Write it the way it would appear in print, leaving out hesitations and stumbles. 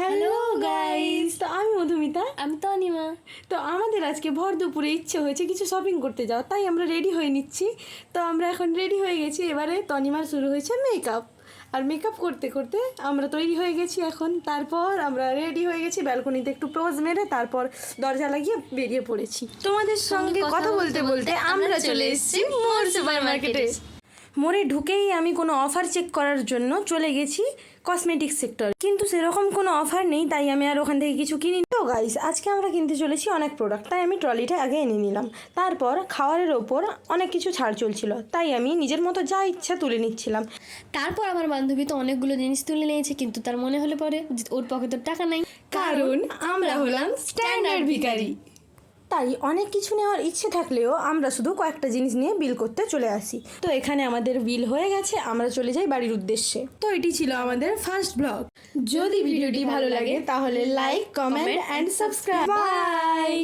Hello guys, তো আমি মধুমিতা। আমি তো অনিমা। তো আমাদের আজকে ভর দুপুরে ইচ্ছে হয়েছে কিছু শপিং করতে যাওয়া, তাই আমরা রেডি হয়ে নিচ্ছি। তো আমরা এখন রেডি হয়ে গেছি। এবারে তনিমার শুরু হয়েছে মেকআপ, আর মেকআপ করতে করতে আমরা তৈরি হয়ে গেছি এখন। তারপর আমরা রেডি হয়ে গেছি, ব্যালকনিতে একটু পোজ মেরে তারপর দরজা লাগিয়ে বেরিয়ে পড়েছি। তোমাদের সঙ্গে কথা বলতে বলতে আমরা চলে এসেছি মোর সুপার মার্কেটে। মোড়ে ঢুকেই আমি কোনো অফার চেক করার জন্য চলে গেছি কসমেটিক সেক্টর, কিন্তু সেরকম কোনো অফার নেই, তাই আমি আর ওখান থেকে কিছু কিনি। তো গাইস, আজকে আমরা কিনতে চলেছি অনেক প্রোডাক্ট, তাই আমি ট্রলিটা আগে এনে নিলাম। তারপর খাওয়ারের ওপর অনেক কিছু ছাড় চলছিল, তাই আমি নিজের মতো যা ইচ্ছা তুলে নিচ্ছিলাম। তারপর আমার বান্ধবী তো অনেকগুলো জিনিস তুলে নিয়েছে, কিন্তু তার মনে হলে পরে যে ওর পকেটের টাকা নাই, কারণ আমরা হলাম স্ট্যান্ডার্ড ভিখারি। তাই অনেক কিছু নেওয়ার ইচ্ছে থাকলেও আমরা শুধু কয়েকটা জিনিস নিয়ে বিল করতে চলে আসি। তো এখানে আমাদের বিল হয়ে গেছে, আমরা চলে যাই বাড়ির উদ্দেশ্যে। তো এটি ছিল আমাদের ফার্স্ট ব্লগ। যদি ভিডিওটি ভালো লাগে তাহলে like, comment and subscribe. By.